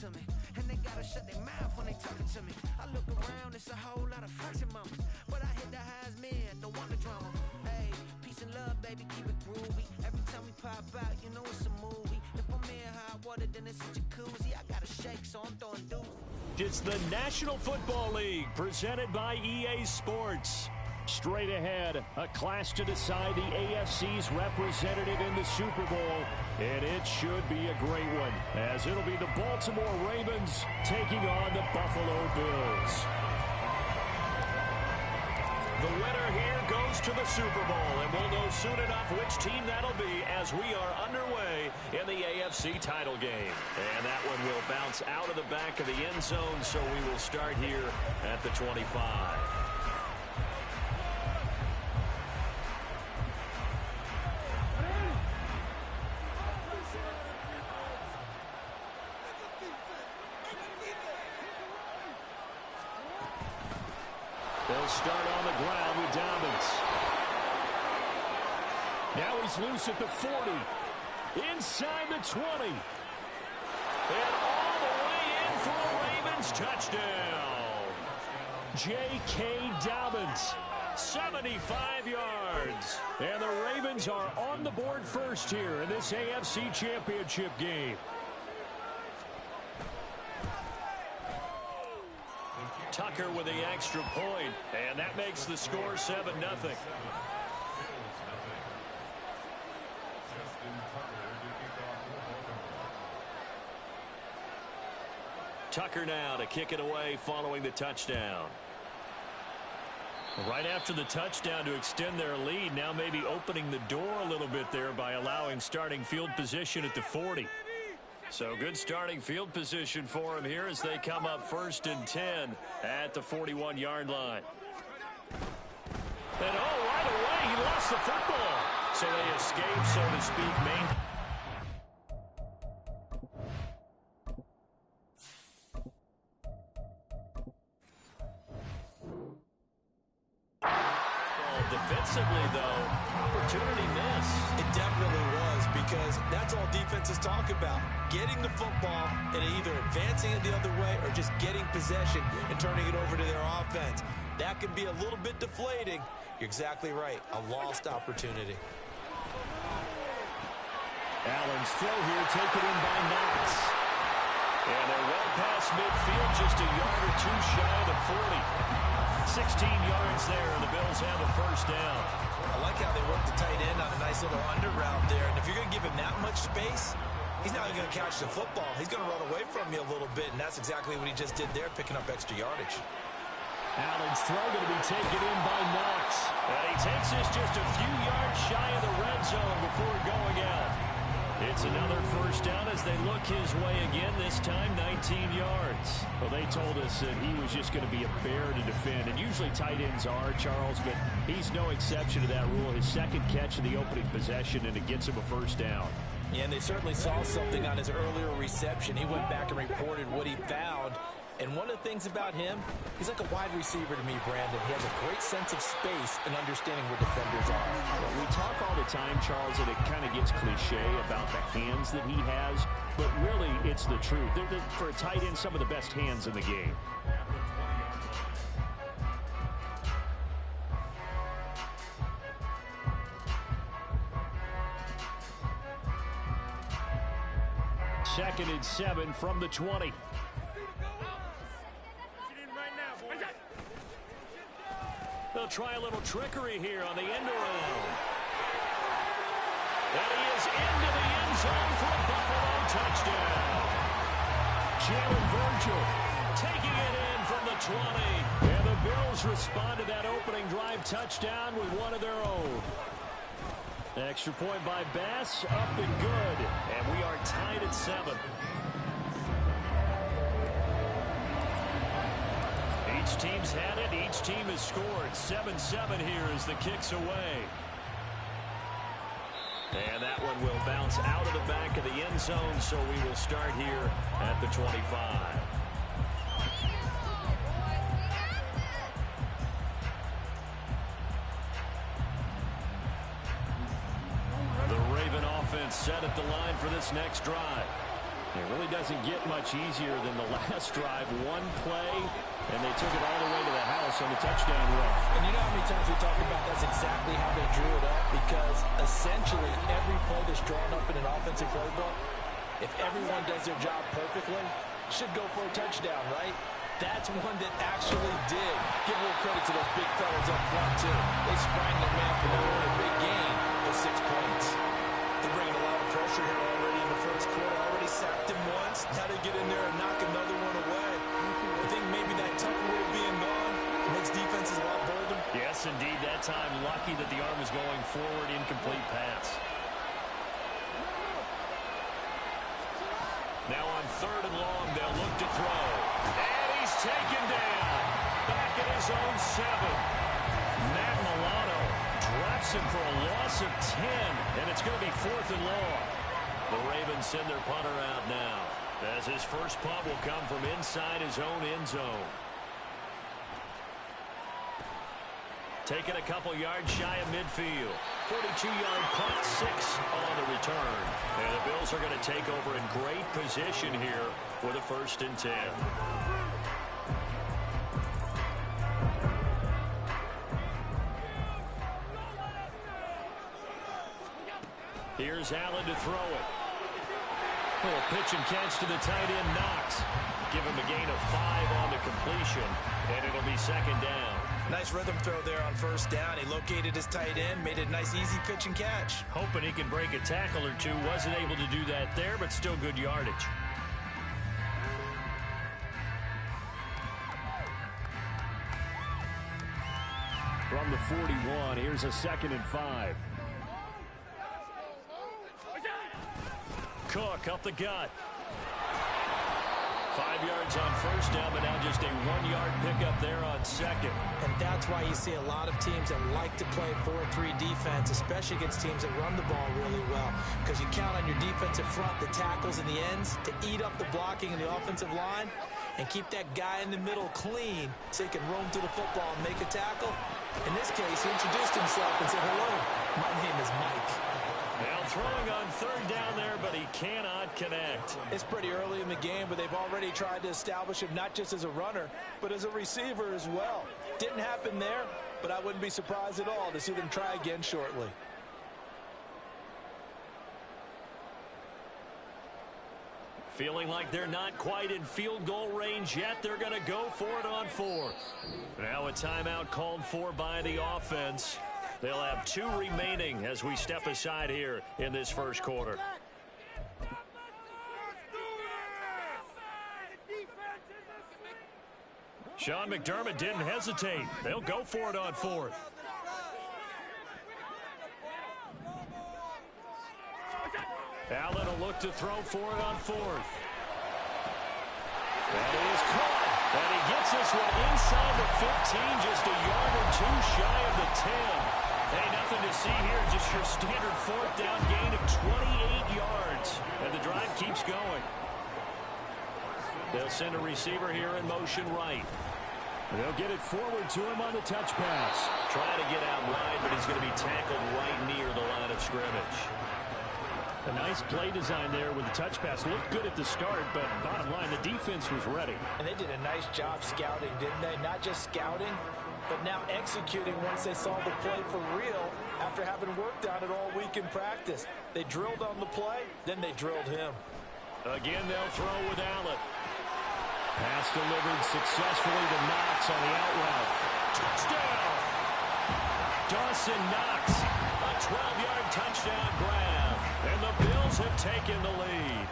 to me. And they gotta shut their mouth when they talking to me. I look around, it's a whole lot of flexing mamas. But I hit the highs, man, don't want the drama. Hey, peace and love, baby, keep it groovy. Every time we pop out, you know it's a movie. If I'm in hot water, then it's a jacuzzi. I gotta shake, so I'm throwing deuces. It's the National Football League, presented by EA Sports. Straight ahead, a clash to decide the AFC's representative in the Super Bowl. And it should be a great one, as it'll be the Baltimore Ravens taking on the Buffalo Bills. The winner here goes to the Super Bowl, and we'll know soon enough which team that'll be as we are underway in the AFC title game. And that one will bounce out of the back of the end zone, so we will start here at the 25. They'll start on the ground with Dobbins. Now he's loose at the 40. Inside the 20. And all the way in for a Ravens touchdown. J.K. Dobbins, 75 yards. And the Ravens are on the board first here in this AFC Championship game. Tucker with the extra point, and that makes the score 7-0. Tucker now to kick it away following the touchdown. Right after the touchdown to extend their lead, now maybe opening the door a little bit there by allowing starting field position at the 40. So good starting field position for him here as they come up 1st and 10 at the 41-yard line. And right away he lost the football. So they escape, so to speak, defensively, though, opportunity miss. It definitely was, because that's all defenses talk about. Getting the football and either advancing it the other way or just getting possession and turning it over to their offense. That can be a little bit deflating. You're exactly right. A lost opportunity. Allen's throw here taken in by Knox. And they're well past midfield, just a yard or two shy of the 40. 16 yards there, and the Bills have a first down. I like how they work the tight end on a nice little under route there. And if you're going to give him that much space, he's not even going to catch the football. He's going to run away from you a little bit, and that's exactly what he just did there, picking up extra yardage. Allen's throw going to be taken in by Knox. And he takes this just a few yards shy of the red zone before going out. It's another first down as they look his way again, this time 19 yards. Well, they told us that he was just going to be a bear to defend, and usually tight ends are, Charles, but he's no exception to that rule. His second catch of the opening possession, and it gets him a first down. Yeah, and they certainly saw something on his earlier reception. He went back and reported what he found. And one of the things about him, he's like a wide receiver to me, Brandon. He has a great sense of space and understanding where defenders are. Well, we talk all the time, Charles, and it kind of gets cliche about the hands that he has, but really it's the truth. They're for a tight end, some of the best hands in the game. Second and 7 from the 20. They'll try a little trickery here on the end around. And he is into the end zone for a Buffalo touchdown. Jalen Virgil taking it in from the 20. And the Bills respond to that opening drive touchdown with one of their own. Extra point by Bass, up and good. And we are tied at 7. Each team's had it. Each team has scored. 7-7 here as the kick's away. And that one will bounce out of the back of the end zone, so we will start here at the 25. The Raven offense set at the line for this next drive. It really doesn't get much easier than the last drive. One play, and they took it all the way to the house on the touchdown run. And you know how many times we talk about that's exactly how they drew it up? Because essentially every play that's drawn up in an offensive playbook, if everyone does their job perfectly, should go for a touchdown, right? That's one that actually did. Give a little credit to those big fellas up front, too. They sprang their man for not only a big gain, but 6 points. They're bringing a lot of pressure here already in the first quarter. Already sacked him once. Had to get in there and knock another one away. I think maybe that Tucker Will being gone makes defenses a lot bolder. Yes, indeed. That time, lucky that the arm was going forward. Incomplete pass. Now on 3rd and long, they'll look to throw. And he's taken down. Back at his own 7. Matt Milano drops him for a loss of 10. And it's going to be 4th and long. The Ravens send their punter out now, as his first punt will come from inside his own end zone. Taking a couple yards shy of midfield. 42-yard punt, 6 on the return. And the Bills are going to take over in great position here for the 1st and 10. Here's Allen to throw it. Little pitch and catch to the tight end, Knox. Give him a gain of 5 on the completion, and it'll be 2nd down. Nice rhythm throw there on 1st down. He located his tight end, made it a nice, easy pitch and catch. Hoping he can break a tackle or two. Wasn't able to do that there, but still good yardage. From the 41, here's a 2nd and 5. Cook up the gut. 5 yards on 1st down, but now just a 1-yard pickup there on 2nd. And that's why you see a lot of teams that like to play 4-3 defense, especially against teams that run the ball really well, because you count on your defensive front, the tackles and the ends, to eat up the blocking in the offensive line and keep that guy in the middle clean so he can roam through the football and make a tackle. In this case, he introduced himself and said, "Hello, my name is Mike." Now throwing on 3rd down there, but he cannot connect. It's pretty early in the game, but they've already tried to establish him not just as a runner, but as a receiver as well. Didn't happen there, but I wouldn't be surprised at all to see them try again shortly. Feeling like they're not quite in field goal range yet. They're going to go for it on 4th. Now a timeout called for by the offense. They'll have 2 remaining as we step aside here in this 1st quarter. Sean McDermott didn't hesitate. They'll go for it on 4th. Allen will look to throw for it on 4th. That is caught. And he gets this one inside the 15, just a yard or 2 shy of the 10. Hey, nothing to see here, just your standard 4th down gain of 28 yards. And the drive keeps going. They'll send a receiver here in motion right. They'll get it forward to him on the touch pass. Trying to get out wide, but he's going to be tackled right near the line of scrimmage. A nice play design there with the touch pass. Looked good at the start, but bottom line, the defense was ready. And they did a nice job scouting, didn't they? Not just scouting, but now executing once they saw the play for real after having worked on it all week in practice. They drilled on the play, then they drilled him. Again, they'll throw with Allen. Pass delivered successfully to Knox on the out route. Touchdown! Dawson Knox, a 12-yard touchdown grab. And the Bills have taken the lead.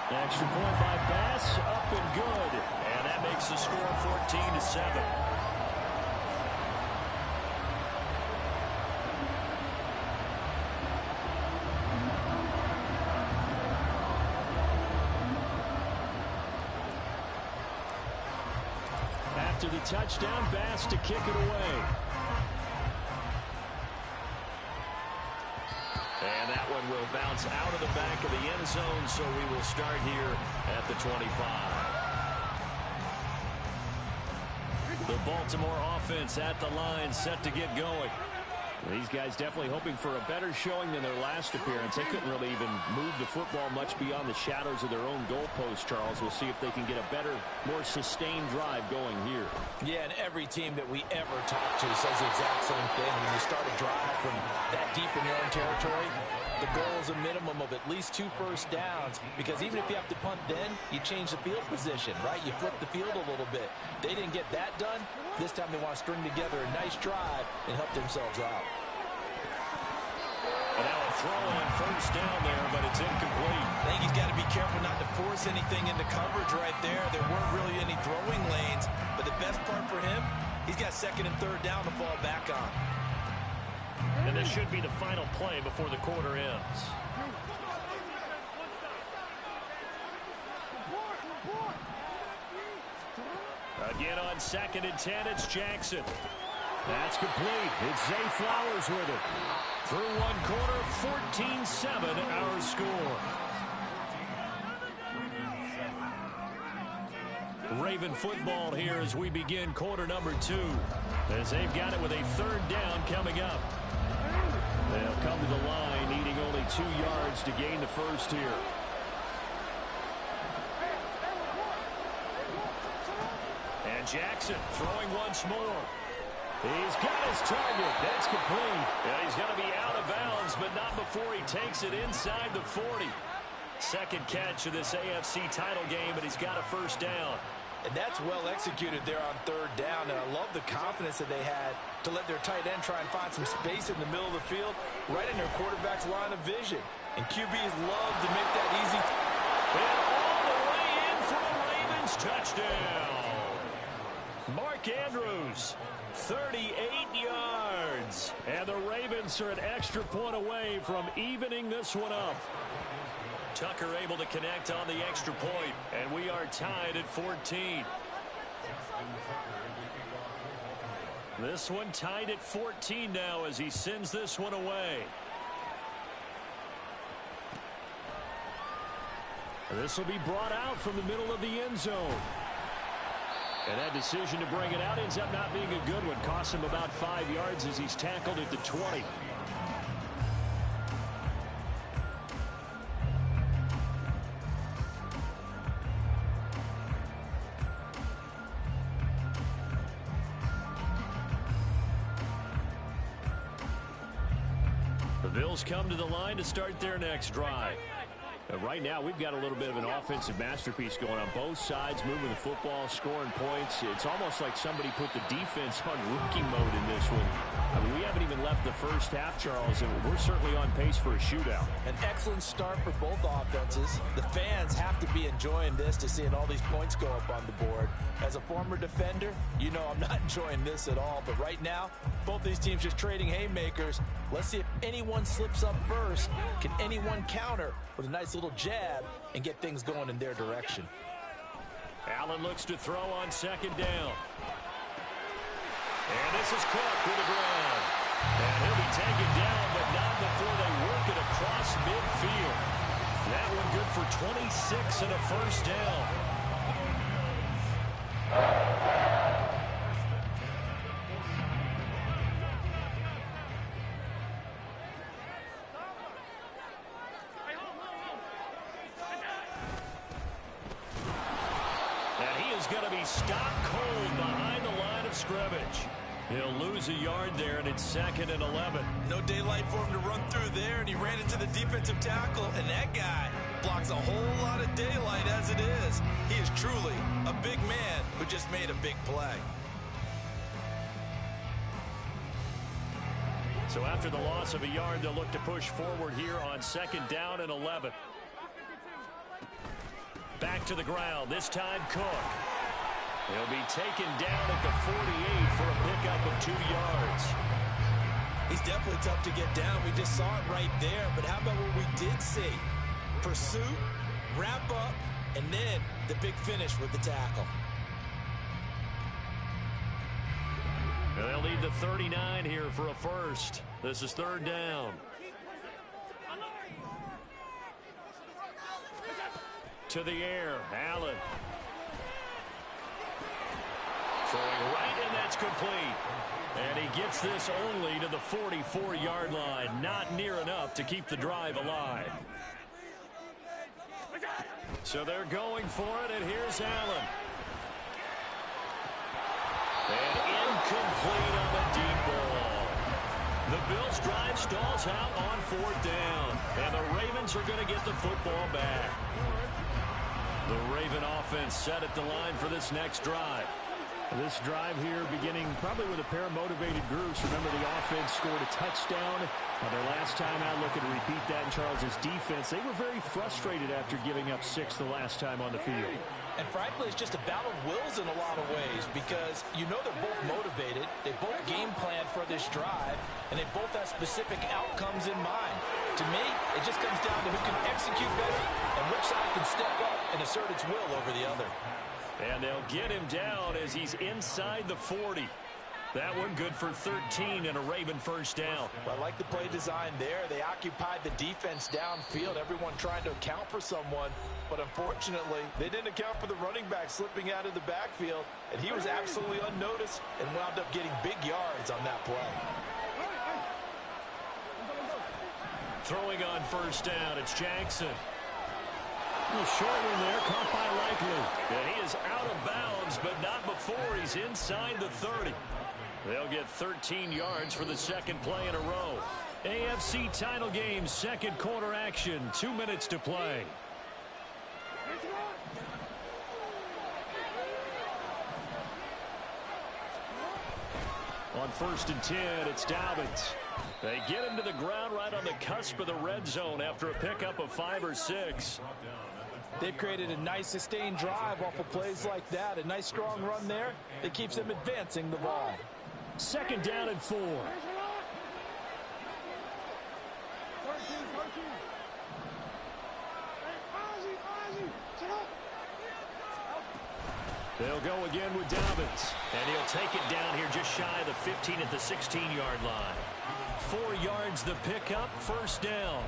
Extra point by Bass, up and good. And that makes the score 14-7. After the touchdown, Bass to kick it away. And that one will bounce out of the back of the end zone, so we will start here at the 25. The Baltimore offense at the line, set to get going. These guys definitely hoping for a better showing than their last appearance. They couldn't really even move the football much beyond the shadows of their own goalpost, Charles. We'll see if they can get a better, more sustained drive going here. Yeah, and every team that we ever talk to says the exact same thing. When you start a drive from that deep in your own territory, the goal is a minimum of at least 2 first downs, because even if you have to punt then, you change the field position, right? You flip the field a little bit. They didn't get that done. This time they want to string together a nice drive and help themselves out. And now a throw on first down there, but it's incomplete. I think he's got to be careful not to force anything into coverage right there. There weren't really any throwing lanes, but the best part for him, he's got 2nd and 3rd down to fall back on. And this should be the final play before the quarter ends. Again on 2nd and 10, it's Jackson. That's complete. It's Zay Flowers with it. Through one quarter, 14-7 our score. Raven football here as we begin quarter number 2. As they've got it with a 3rd down coming up. They'll come to the line, needing only 2 yards to gain the first here. And Jackson throwing once more. He's got his target. That's complete. And he's going to be out of bounds, but not before he takes it inside the 40. Second catch of this AFC title game, and he's got a first down. And that's well executed there on 3rd down. And I love the confidence that they had to let their tight end try and find some space in the middle of the field, right in their quarterback's line of vision. And QBs love to make that easy. And all the way in for a Ravens touchdown. Mark Andrews, 38 yards. And the Ravens are an extra point away from evening this one up. Tucker able to connect on the extra point, and we are tied at 14. This one tied at 14 now as he sends this one away. This will be brought out from the middle of the end zone. And that decision to bring it out ends up not being a good one. Costs him about 5 yards as he's tackled at the 20. The Bills come to the line to start their next drive. Right now, we've got a little bit of an offensive masterpiece going on both sides, moving the football, scoring points. It's almost like somebody put the defense on rookie mode in this one. I mean, we haven't even left the first half, Charles, and we're certainly on pace for a shootout. An excellent start for both offenses. The fans have to be enjoying this to seeing all these points go up on the board. As a former defender, you know I'm not enjoying this at all. But right now, both these teams just trading haymakers. Let's see if anyone slips up first. Can anyone counter with a nice little jab and get things going in their direction? Allen looks to throw on 2nd down. And this is Cook with the ground. And he'll be taken down, but not before they work it across midfield. That one good for 26 and a first down. And he is going to be stopped cold behind the line of scrimmage. He'll lose a yard there, and it's 2nd and 11. No daylight for him to run through there, and he ran into the defensive tackle, and that guy blocks a whole lot of daylight as it is. He is truly a big man who just made a big play. So after the loss of a yard, they'll look to push forward here on 2nd down and 11. Back to the ground, this time Cook. He'll be taken down at the 48 for a pickup of 2 yards. He's definitely tough to get down. We just saw it right there. But how about what we did see? Pursuit, wrap up, and then the big finish with the tackle. They'll need the 39 here for a first. This is 3rd down. To the air, Allen. Throwing right, and that's complete. And he gets this only to the 44-yard line. Not near enough to keep the drive alive. So they're going for it, and here's Allen. And incomplete on the deep ball. The Bills' drive stalls out on 4th down. And the Ravens are going to get the football back. The Raven offense set at the line for this next drive. This drive here beginning probably with a pair of motivated groups. Remember, the offense scored a touchdown. Their last time out, looking to repeat that in Charles's defense. They were very frustrated after giving up 6 the last time on the field. And frankly, it's just a battle of wills in a lot of ways because you know they're both motivated. They both game plan for this drive, and they both have specific outcomes in mind. To me, it just comes down to who can execute better and which side can step up and assert its will over the other. And they'll get him down as he's inside the 40. That one good for 13 and a Raven first down. Well, I like the play design there. They occupied the defense downfield, everyone trying to account for someone. But unfortunately, they didn't account for the running back slipping out of the backfield. And he was absolutely unnoticed and wound up getting big yards on that play. Throwing on first down, it's Jackson. A short one there, caught by Likely. And he is out of bounds, but not before he's inside the 30. They'll get 13 yards for the second play in a row. AFC title game, second quarter action, 2 minutes to play. On 1st and 10, it's Dobbins. They get him to the ground right on the cusp of the red zone after a pickup of 5 or 6. They've created a nice sustained drive off of plays like that. A nice strong run there that keeps them advancing the ball. 2nd down and 4. They'll go again with Dobbins. And he'll take it down here just shy of the 15 at the 16-yard line. 4 yards the pickup, first down.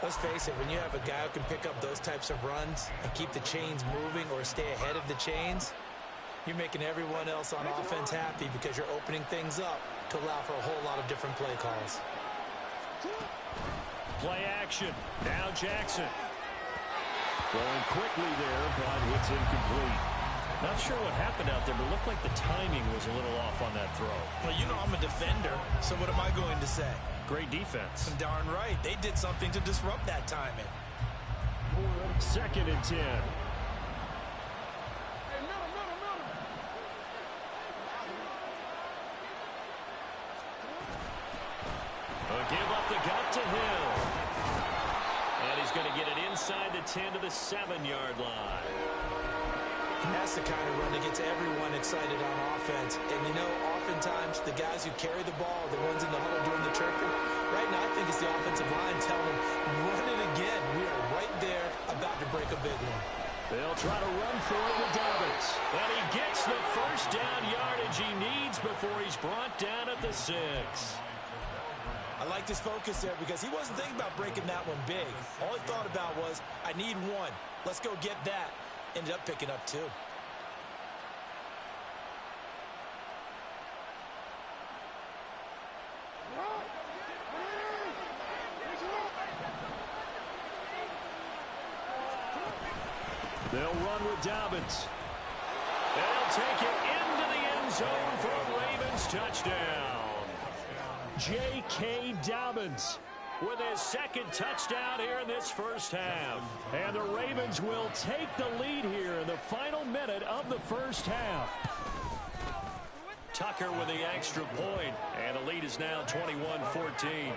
Let's face it, when you have a guy who can pick up those types of runs and keep the chains moving or stay ahead of the chains, you're making everyone else on offense happy because you're opening things up to allow for a whole lot of different play calls. Play action. Now Jackson. Throwing quickly there, but it's incomplete. Not sure what happened out there, but it looked like the timing was a little off on that throw. Well, you know I'm a defender, so what am I going to say? Great defense. Darn right. They did something to disrupt that timing. 2nd and 10. A give up the gut to Hill. And he's going to get it inside the 10 to the 7-yard line. That's the kind of run that gets everyone excited on offense. And, you know, oftentimes the guys who carry the ball, the ones in the huddle doing the chirping, right now I think it's the offensive line telling them, run it again. We are right there about to break a big one. They'll try to run for it with Dobbins. And he gets the first down yardage he needs before he's brought down at the 6. I like his focus there because he wasn't thinking about breaking that one big. All he thought about was, I need one. Let's go get that. Ended up picking up 2. They'll run with Dobbins. They'll take it into the end zone for a Ravens touchdown. J.K. Dobbins with his 2nd touchdown here in this first half. And the Ravens will take the lead here in the final minute of the first half. Tucker with the extra point, and the lead is now 21-14.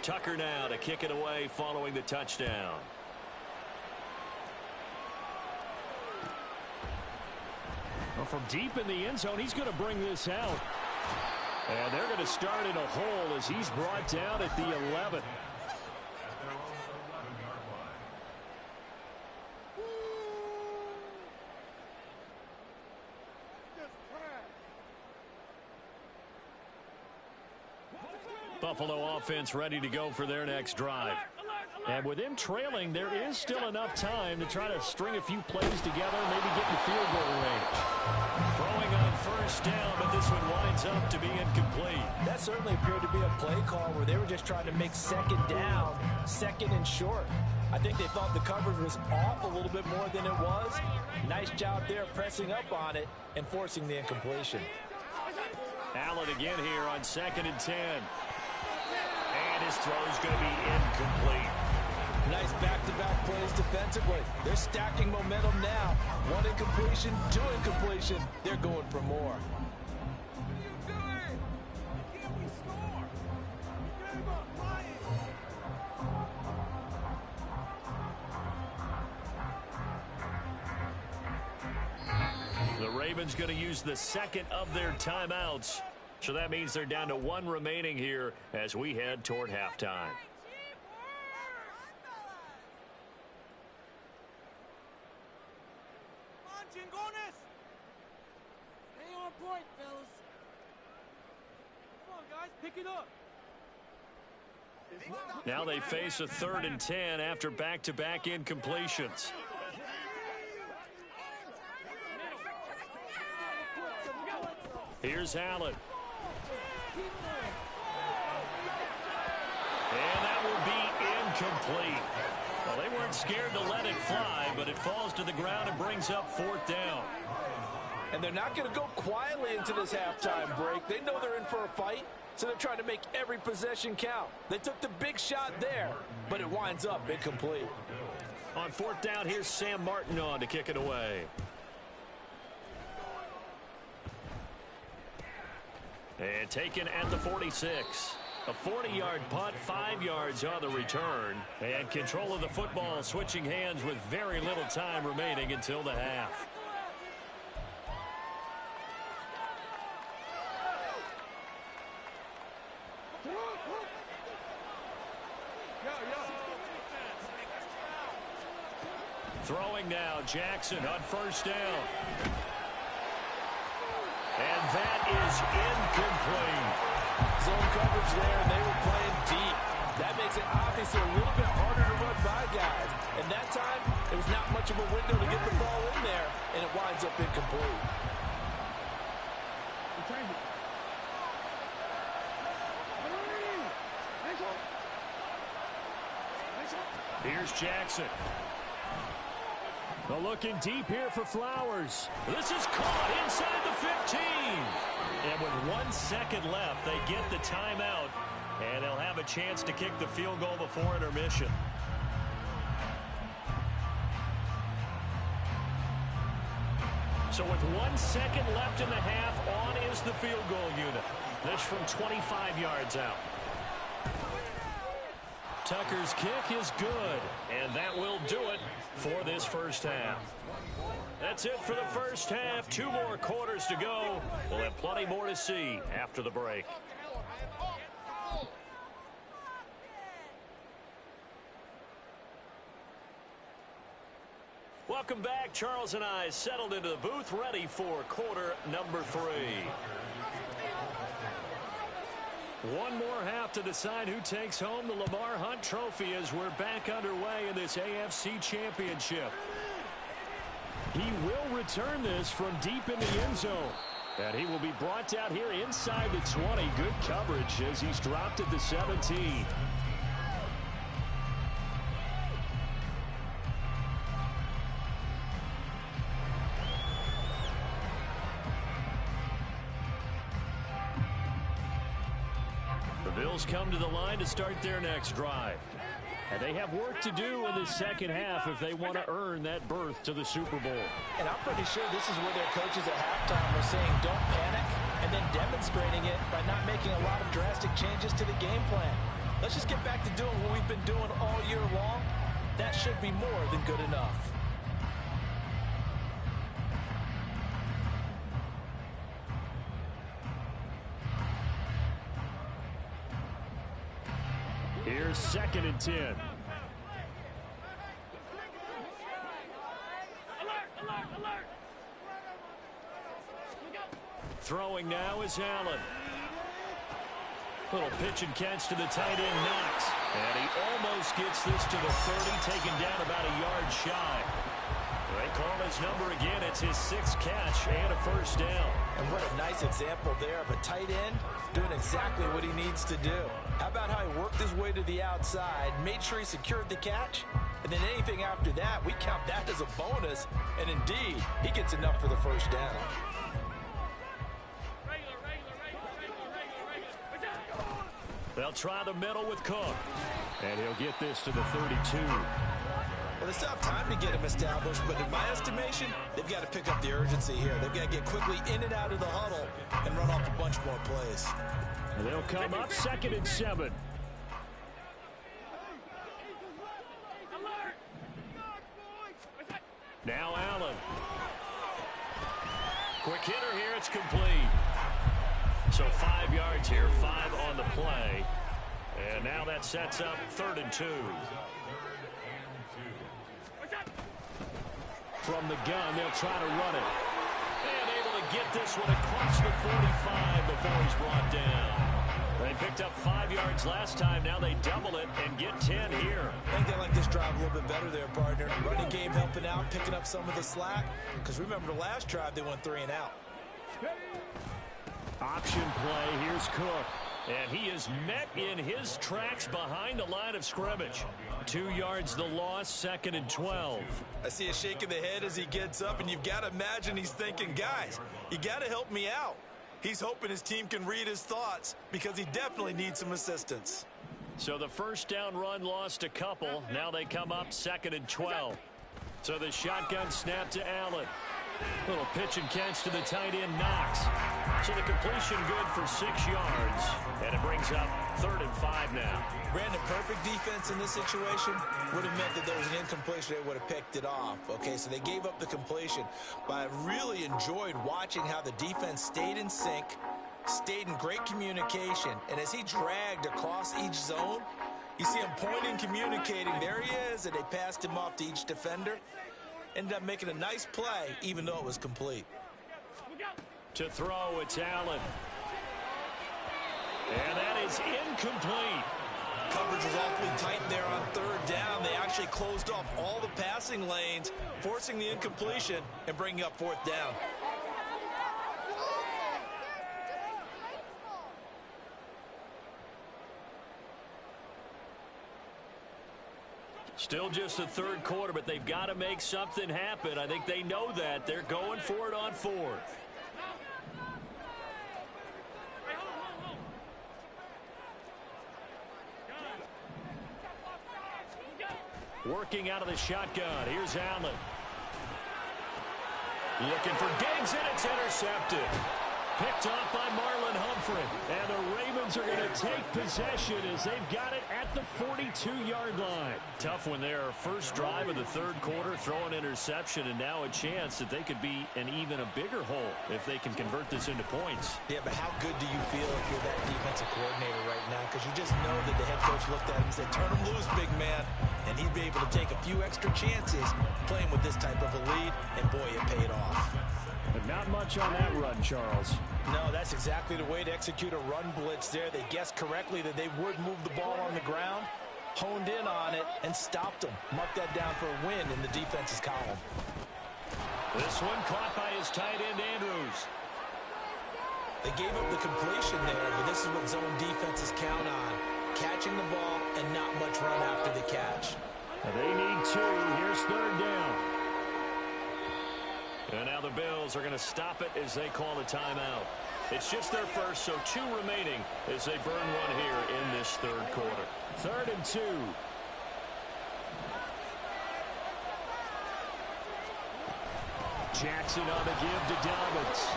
Tucker now to kick it away following the touchdown. Well, from deep in the end zone, he's going to bring this out. And they're going to start in a hole as he's brought down at the 11. Buffalo offense ready to go for their next drive. And with them trailing, there is still enough time to try to string a few plays together, maybe get in field goal range. Throwing on first down, but this one winds up to be incomplete. That certainly appeared to be a play call where they were just trying to make second down, second and short. I think they thought the coverage was off a little bit more than it was. Nice job there pressing up on it and forcing the incompletion. Allen again here on 2nd and 10. And his throw's going to be incomplete. Nice back-to-back plays defensively. They're stacking momentum now. One incompletion, two incompletion. They're going for more. The Ravens going to use the second of their timeouts. So that means they're down to one remaining here as we head toward halftime. Stay on point, fellas. Come on, guys, pick it up. Now they face a 3rd and 10 after back-to-back incompletions. Here's Allen. And that will be incomplete. Well, they weren't scared to let it fly, but it falls to the ground and brings up 4th down. And they're not going to go quietly into this halftime break. They know they're in for a fight, so they're trying to make every possession count. They took the big shot there, but it winds up incomplete. On 4th down, here's Sam Martin on to kick it away. And taken at the 46. A 40-yard punt, 5 yards on the return. And control of the football switching hands with very little time remaining until the half. Throwing now, Jackson on 1st down. And that is incomplete. Zone coverage there, and they were playing deep. That makes it obviously a little bit harder to run by guys. And that time, it was not much of a window to get the ball in there, and it winds up incomplete. Here's Jackson. Well, looking deep here for Flowers. This is caught inside the 15. And with 1 second left, they get the timeout. And they'll have a chance to kick the field goal before intermission. So with 1 second left in the half, on is the field goal unit. This from 25 yards out. Tucker's kick is good, and that will do it for this first half. That's it for the first half. 2 more quarters to go. We'll have plenty more to see after the break. Welcome back. Charles and I settled into the booth, ready for quarter number 3. One more half to decide who takes home the Lamar Hunt Trophy as we're back underway in this AFC Championship. He will return this from deep in the end zone. And he will be brought down here inside the 20. Good coverage as he's dropped at the 17. Bills come to the line to start their next drive. And they have work to do in the second half if they want to earn that berth to the Super Bowl. And I'm pretty sure this is where their coaches at halftime were saying don't panic, and then demonstrating it by not making a lot of drastic changes to the game plan. Let's just get back to doing what we've been doing all year long. That should be more than good enough. Here's 2nd and 10. Alert, alert, alert. Throwing now is Allen. Little pitch and catch to the tight end, Knox. And he almost gets this to the 30, taken down about a yard shy. They call his number again. It's his 6th catch and a first down. And what a nice example there of a tight end doing exactly what he needs to do. How about how he worked his way to the outside, made sure he secured the catch, and then anything after that, we count that as a bonus. And indeed, he gets enough for the first down. They'll try the middle with Cook. And he'll get this to the 32. Well, they still have time to get him established, but in my estimation, they've got to pick up the urgency here. They've got to get quickly in and out of the huddle and run off a bunch more plays. And they'll come up 2nd and 7. Now Allen. Quick hitter here. It's complete. So 5 yards here, 5 on the play. And now that sets up 3rd and 2. From the gun, they'll try to run it. And able to get this one across the 45 before he's brought down. They picked up 5 yards last time. Now they double it and get 10 here. I think they like this drive a little bit better there, partner. Running game helping out, picking up some of the slack. Because remember the last drive, they went 3 and out. Option play. Here's Cook. And he is met in his tracks behind the line of scrimmage. 2 yards the loss, 2nd and 12. I see a shake of the head as he gets up, and you've got to imagine he's thinking, guys, you got to help me out. He's hoping his team can read his thoughts because he definitely needs some assistance. So the first down run lost a couple. Now they come up 2nd and 12. So the shotgun snap to Allen. Little pitch and catch to the tight end, Knox. So the completion good for 6 yards. And it brings up 3rd and 5 now. Brandon, perfect defense in this situation would have meant that there was an incompletion. They would have picked it off. Okay, so they gave up the completion. But I really enjoyed watching how the defense stayed in sync, stayed in great communication. And as he dragged across each zone, you see him pointing, communicating. There he is, and they passed him off to each defender. Ended up making a nice play, even though it was complete. To throw, it's Allen. And that is incomplete. Coverage was awfully tight there on 3rd down. They actually closed off all the passing lanes, forcing the incompletion and bringing up 4th down. Still just the 3rd quarter, but they've got to make something happen. I think they know that. They're going for it on 4th. Working out of the shotgun. Here's Allen. Looking for Diggs, and it's intercepted. Picked off by Marlon Humphrey. And the Ravens are going to take possession as they've got it at the 42-yard line. Tough one there. First drive of the 3rd quarter, throw an interception, and now a chance that they could be in even a bigger hole if they can convert this into points. Yeah, but how good do you feel if you're that defensive coordinator right now? Because you just know that the head coach looked at him and said, turn him loose, big man. And he'd be able to take a few extra chances playing with this type of a lead, and boy, it paid off. But not much on that run, Charles. No, that's exactly the way to execute a run blitz there. They guessed correctly that they would move the ball on the ground, honed in on it, and stopped them. Mark that down for a win in the defense's column. This one caught by his tight end, Andrews. They gave up the completion there, but this is what zone defenses count on. Catching the ball and not much run after the catch. They need 2. Here's 3rd down. And now the Bills are going to stop it as they call a timeout. It's just their first, so 2 remaining as they burn one here in this 3rd quarter. 3rd and 2. Jackson on the give to Dobbins.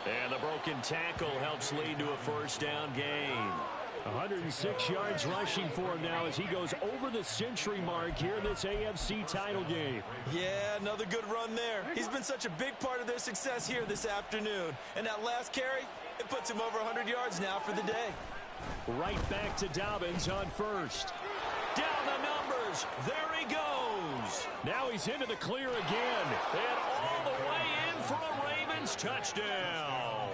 And the broken tackle helps lead to a first down gain. 106 yards rushing for him now as he goes over the century mark here in this AFC title game. Yeah, another good run there. He's been such a big part of their success here this afternoon. And that last carry, it puts him over 100 yards now for the day. Right back to Dobbins on first. Down the numbers. There he goes. Now he's into the clear again. And all the way in for a Ravens touchdown.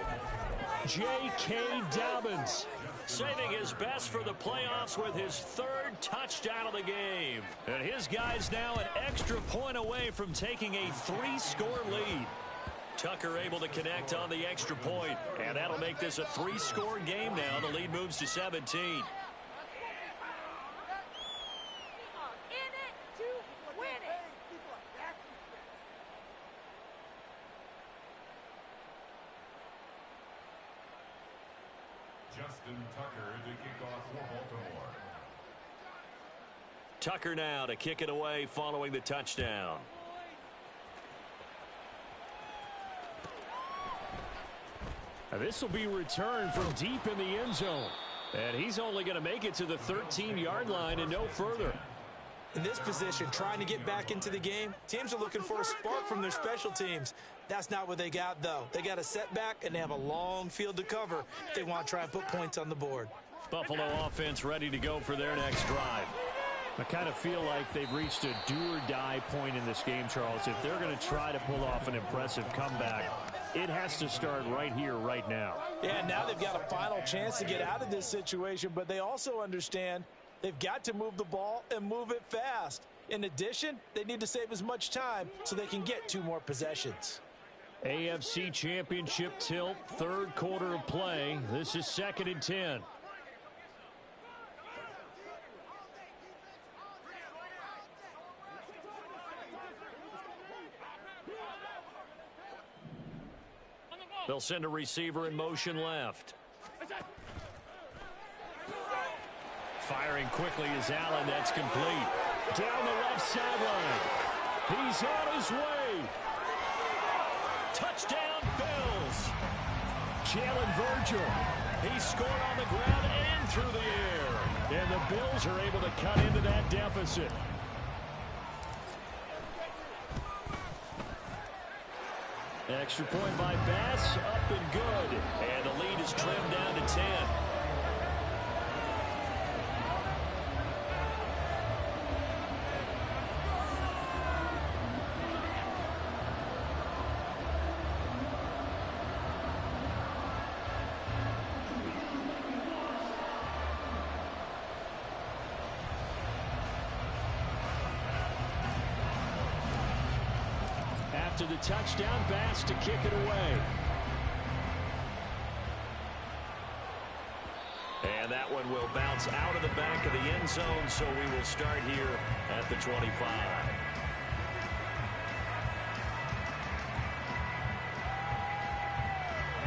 J.K. Dobbins, saving his best for the playoffs with his 3rd touchdown of the game. And his guy's now an extra point away from taking a 3-score lead. Tucker able to connect on the extra point, and that'll make this a 3-score game now. The lead moves to 17. Tucker now to kick it away following the touchdown. This will be returned from deep in the end zone. And he's only going to make it to the 13-yard line and no further. In this position, trying to get back into the game, teams are looking for a spark from their special teams. That's not what they got, though. They got a setback, and they have a long field to cover if they want to try and put points on the board. Buffalo offense ready to go for their next drive. I kind of feel like they've reached a do-or-die point in this game, Charles. If they're going to try to pull off an impressive comeback, it has to start right here, right now. Yeah, now they've got a final chance to get out of this situation, but they also understand they've got to move the ball and move it fast. In addition, they need to save as much time so they can get 2 more possessions. AFC Championship tilt, 3rd quarter of play. This is 2nd and 10. They'll send a receiver in motion left. Firing quickly is Allen. That's complete. Down the left sideline. He's on his way. Touchdown, Bills. Jalen Virgil. He scored on the ground and through the air. And the Bills are able to cut into that deficit. Extra point by Bass, up and good. And the lead is trimmed down to 10. To the touchdown, Bass to kick it away. And that one will bounce out of the back of the end zone, so we will start here at the 25.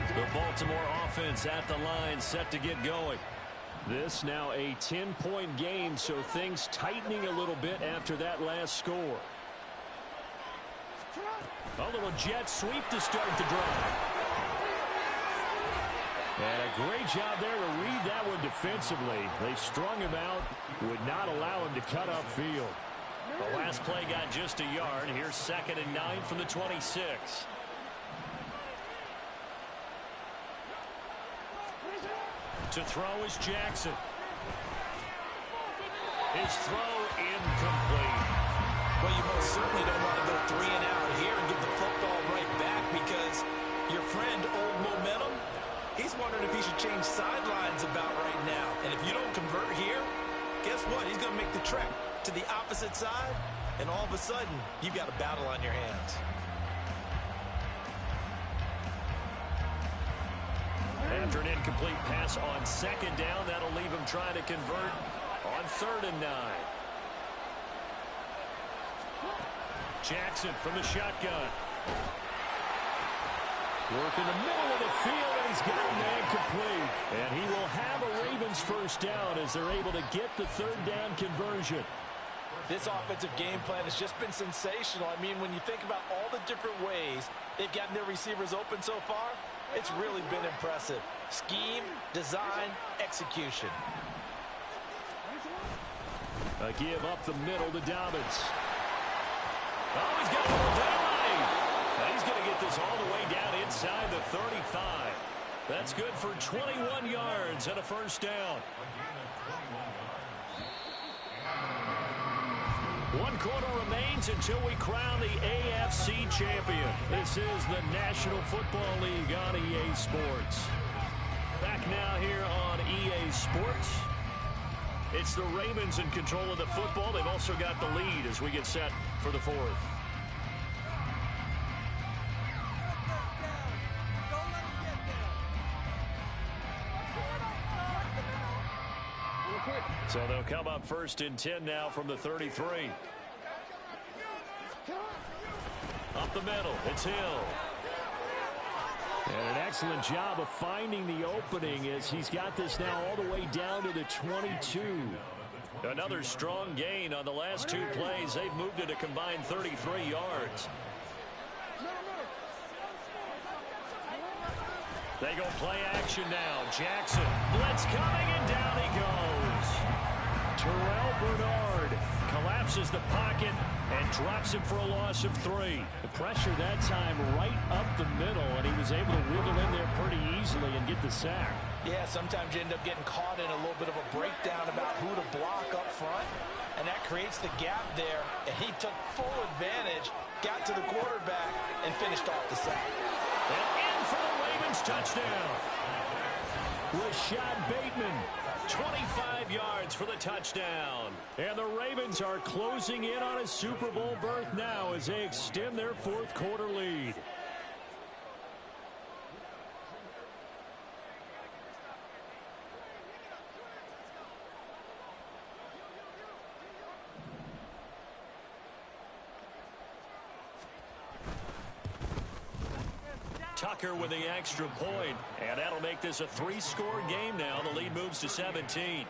The Baltimore offense at the line, set to get going. This now a 10-point game, so things tightening a little bit after that last score. A little jet sweep to start the drive. And a great job there to read that one defensively. They strung him out, would not allow him to cut upfield. The last play got just a yard. Here's 2nd and 9 from the 26. To throw is Jackson. His throw incomplete. Well, you most certainly don't want to go 3 and out here and give the football right back, because your friend, Old Momentum, he's wondering if he should change sidelines about right now. And if you don't convert here, guess what? He's going to make the trek to the opposite side, and all of a sudden, you've got a battle on your hands. After an incomplete pass on 2nd down, that'll leave him trying to convert on 3rd and 9. Jackson from the shotgun. Work in the middle of the field, and he's got a man complete. And he will have a Ravens 1st down as they're able to get the 3rd down conversion. This offensive game plan has just been sensational. I mean, when you think about all the different ways they've gotten their receivers open so far, it's really been impressive. Scheme, design, execution. A give up the middle to Dobbins. Oh, he's got a little delay. And he's going to get this all the way down inside the 35. That's good for 21 yards and a 1st down. 1 quarter remains until we crown the AFC champion. This is the National Football League on EA Sports. back now here on EA Sports. It's the Ravens in control of the football. They've also got the lead as we get set for the fourth. So they'll come up 1st and 10 now from the 33. Up the middle, it's Hill. And an excellent job of finding the opening as he's got this now all the way down to the 22. Another strong gain on the last 2 plays. They've moved it a combined 33 yards. They go play action now. Jackson, blitz coming, and down he goes. Terrell Bernard collapses the pocket and drops him for a loss of 3. The pressure that time right up the middle, and he was able to wiggle in there pretty easily and get the sack. Yeah, sometimes you end up getting caught in a little bit of a breakdown about who to block up front, and that creates the gap there, and he took full advantage, got to the quarterback, and finished off the sack. And in for the Ravens touchdown. Rashad Bateman. 25 yards for the touchdown. And the Ravens are closing in on a Super Bowl berth now as they extend their 4th quarter lead. Tucker with the extra point, and that'll make this a 3-score game now. The lead moves to 17.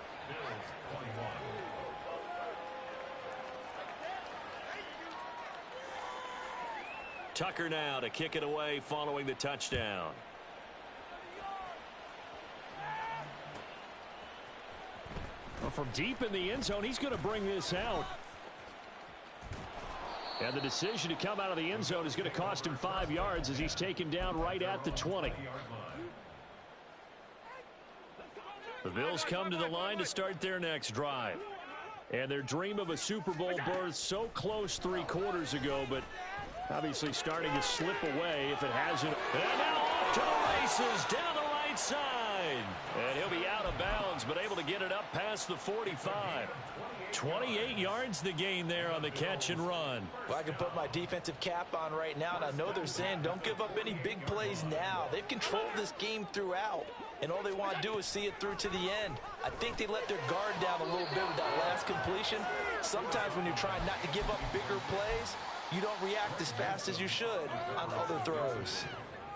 Tucker now to kick it away following the touchdown. Well, from deep in the end zone, he's going to bring this out. And the decision to come out of the end zone is going to cost him 5 yards as he's taken down right at the 20. The Bills come to the line to start their next drive. And their dream of a Super Bowl berth so close 3 quarters ago, but obviously starting to slip away if it hasn't. And now off to the races down the right side. And he'll be out of bounds, but able to get it up past the 45. 28 yards the gain there on the catch and run. Well, I can put my defensive cap on right now, and I know they're saying don't give up any big plays now. They've controlled this game throughout, and all they want to do is see it through to the end. I think they let their guard down a little bit with that last completion. Sometimes when you're trying not to give up bigger plays, you don't react as fast as you should on other throws.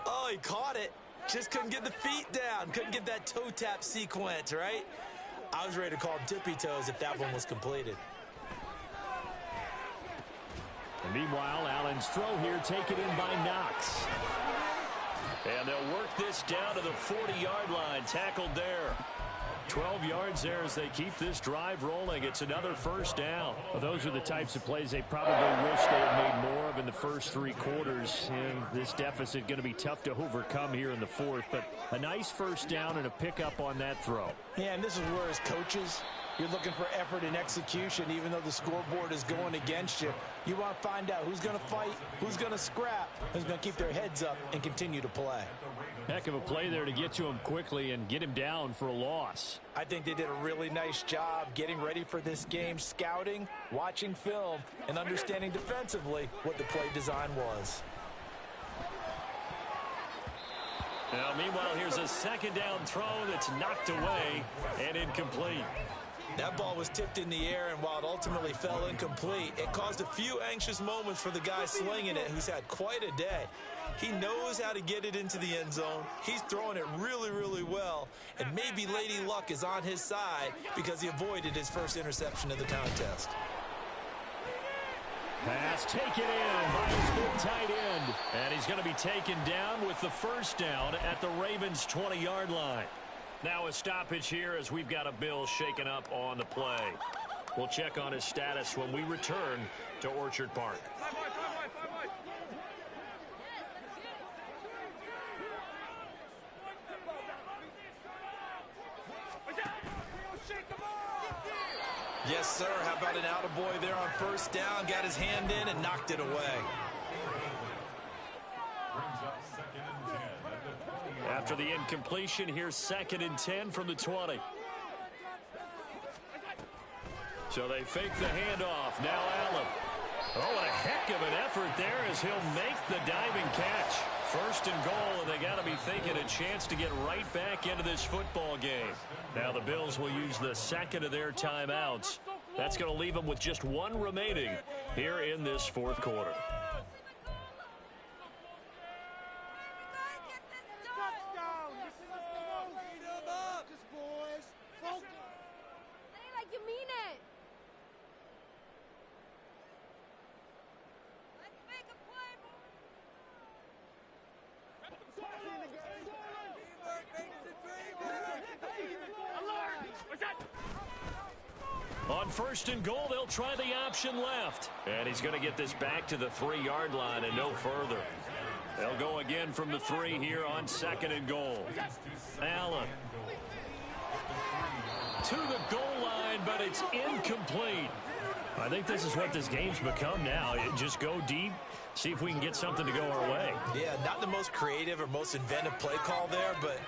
Oh, he caught it. Just couldn't get the feet down. Couldn't get that toe tap sequence, right? I was ready to call him tippy toes if that one was completed. And meanwhile, Allen's throw here taken in by Knox. And they'll work this down to the 40-yard line. Tackled there. 12 yards there as they keep this drive rolling. It's another 1st down. Well, those are the types of plays they probably wish they had made more of in the first 3 quarters. And this deficit going to be tough to overcome here in the 4th. But a nice 1st down and a pickup on that throw. Yeah, and this is where as coaches, you're looking for effort and execution, even though the scoreboard is going against you. You want to find out who's going to fight, who's going to scrap, who's going to keep their heads up and continue to play. Heck of a play there to get to him quickly and get him down for a loss. I think they did a really nice job getting ready for this game, scouting, watching film, and understanding defensively what the play design was. Now, meanwhile, here's a 2nd down throw that's knocked away and incomplete. That ball was tipped in the air, and while it ultimately fell incomplete, it caused a few anxious moments for the guy slinging it, who's had quite a day. He knows how to get it into the end zone. He's throwing it really, really well, and maybe Lady Luck is on his side because he avoided his first interception of the contest. Pass taken in by his big tight end. And he's going to be taken down with the 1st down at the Ravens' 20-yard line. Now a stoppage here as we've got a Bill shaken up on the play. We'll check on his status when we return to Orchard Park. Yes, sir. How about an attaboy there on 1st down? Got his hand in and knocked it away. After the incompletion, here's 2nd and 10 from the 20. So they fake the handoff. Now Allen. Oh, what a heck of an effort there as he'll make the diving catch. 1st and goal, and they got to be thinking a chance to get right back into this football game. Now the Bills will use the 2nd of their timeouts. That's going to leave them with just 1 remaining here in this 4th quarter. On 1st and goal, they'll try the option left. And he's going to get this back to the 3-yard line and no further. They'll go again from the 3 here on 2nd and goal. Allen. To the goal line, but it's incomplete. I think this is what this game's become now. Just go deep, see if we can get something to go our way. Yeah, not the most creative or most inventive play call there, but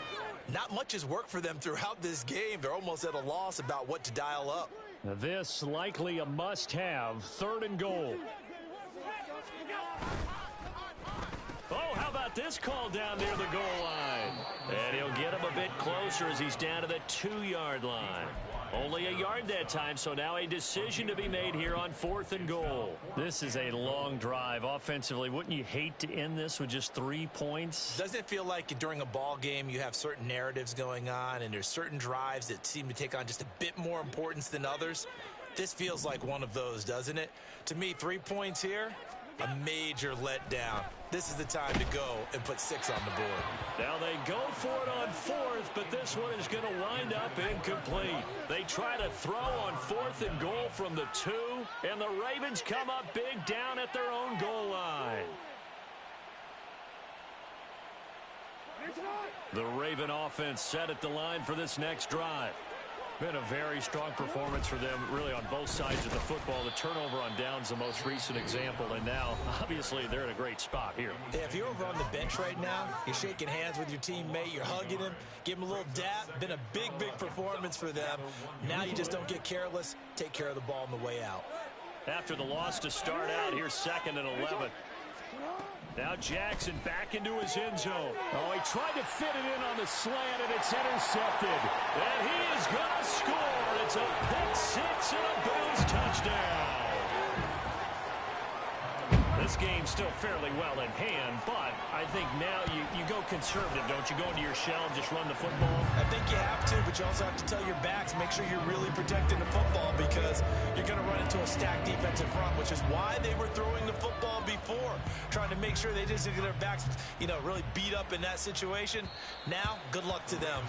not much has worked for them throughout this game. They're almost at a loss about what to dial up. Now this likely a must-have. 3rd and goal. Oh, how about this call down near the goal line? And he'll get him a bit closer as he's down to the 2-yard line. Only a yard that time, so now a decision to be made here on 4th and goal. This is a long drive offensively. Wouldn't you hate to end this with just 3 points? Doesn't it feel like during a ball game you have certain narratives going on and there's certain drives that seem to take on just a bit more importance than others? This feels like one of those, doesn't it? To me, 3 points here, a major letdown. This is the time to go and put 6 on the board. Now they go for it on 4th, but this one is going to wind up incomplete. They try to throw on 4th and goal from the 2, and the Ravens come up big down at their own goal line. The Raven offense set at the line for this next drive. Been a very strong performance for them, really, on both sides of the football. The turnover on downs the most recent example, and now, obviously, they're in a great spot here. Yeah, if you're over on the bench right now, you're shaking hands with your teammate, you're hugging him, give him a little dap. Been a big, big performance for them. Now you just don't get careless. Take care of the ball on the way out. After the loss to start out, here's 2nd and 11. Now Jackson back into his end zone. Oh, he tried to fit it in on the slant, and it's intercepted. And he is going to score. It's a pick 6 and a Bills touchdown. This game's still fairly well in hand, but I think now you go conservative, don't you? Go into your shell and just run the football. I think you have to, but you also have to tell your backs, make sure you're really protecting the football because you're going to run into a stacked defensive front, which is why they were throwing the football before, trying to make sure they just get their backs, really beat up in that situation. Now, good luck to them.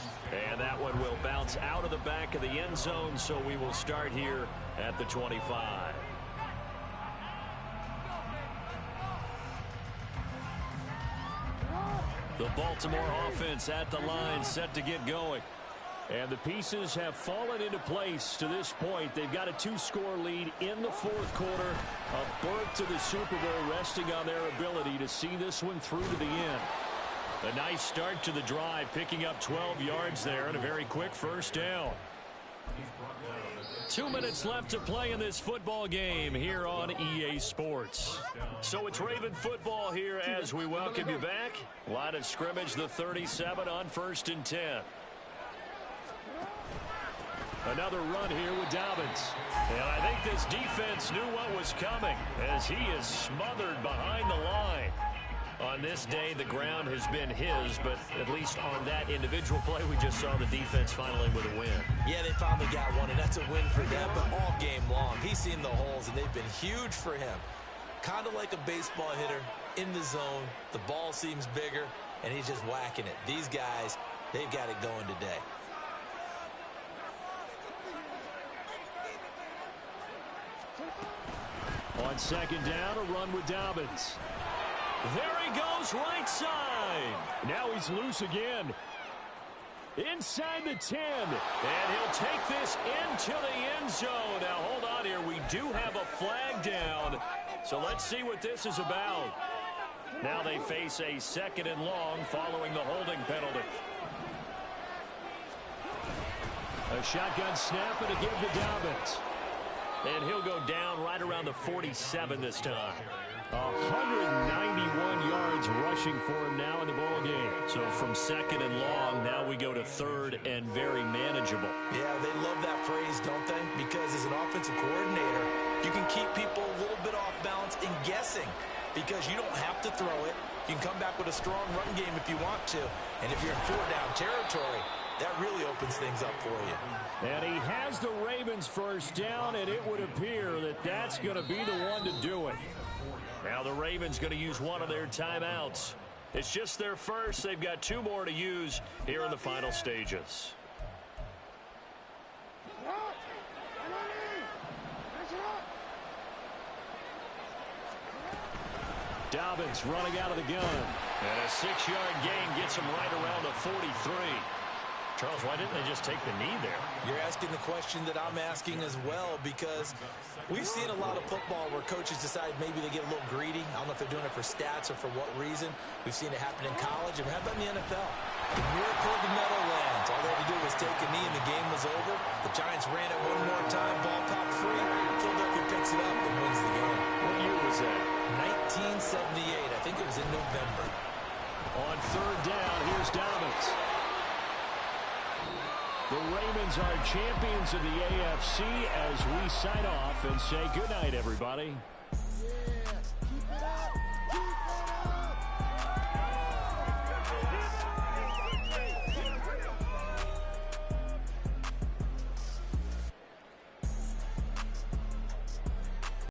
And that one will bounce out of the back of the end zone, so we will start here at the 25. The Baltimore offense at the line, set to get going. And the pieces have fallen into place to this point. They've got a 2-score lead in the 4th quarter. A berth to the Super Bowl resting on their ability to see this one through to the end. A nice start to the drive, picking up 12 yards there and a very quick 1st down. 2 minutes left to play in this football game here on EA Sports. So it's Raven football here as we welcome you back. Line of scrimmage, the 37 on 1st and 10. Another run here with Dobbins. And I think this defense knew what was coming as he is smothered behind the line. On this day, the ground has been his, but at least on that individual play, we just saw the defense finally with a win. Yeah, they finally got one, and that's a win for them, but all game long, he's seen the holes, and they've been huge for him. Kind of like a baseball hitter in the zone. The ball seems bigger, and he's just whacking it. These guys, they've got it going today. On 2nd down, a run with Dobbins. There he goes, right side. Now he's loose again. Inside the 10. And he'll take this into the end zone. Now, hold on here. We do have a flag down. So let's see what this is about. Now they face a 2nd and long following the holding penalty. A shotgun snap and a give to Dobbins. And he'll go down right around the 47 this time. 191 yards rushing for him now in the ball game. So from 2nd and long, now we go to 3rd and very manageable. Yeah, they love that phrase, don't they? Because as an offensive coordinator, you can keep people a little bit off balance and guessing because you don't have to throw it. You can come back with a strong run game if you want to. And if you're in 4-down territory, that really opens things up for you. And he has the Ravens first down, and it would appear that that's going to be the one to do it. Now the Ravens going to use one of their timeouts. It's just their first. They've got 2 more to use here in the final stages. Dobbins running out of the gun. And a 6-yard gain gets him right around the 43. Charles, why didn't they just take the knee there? You're asking the question that I'm asking as well, because we've seen a lot of football where coaches decide maybe they get a little greedy. I don't know if they're doing it for stats or for what reason. We've seen it happen in college, and how about in the NFL? The miracle of the Meadowlands. All they had to do was take a knee, and the game was over. The Giants ran it one more time, ball popped free. Philadelphia picks it up and wins the game. What year was that? 1978. I think it was in November. On 3rd down, here's Dobbins. The Ravens are champions of the AFC as we sign off and say goodnight, everybody.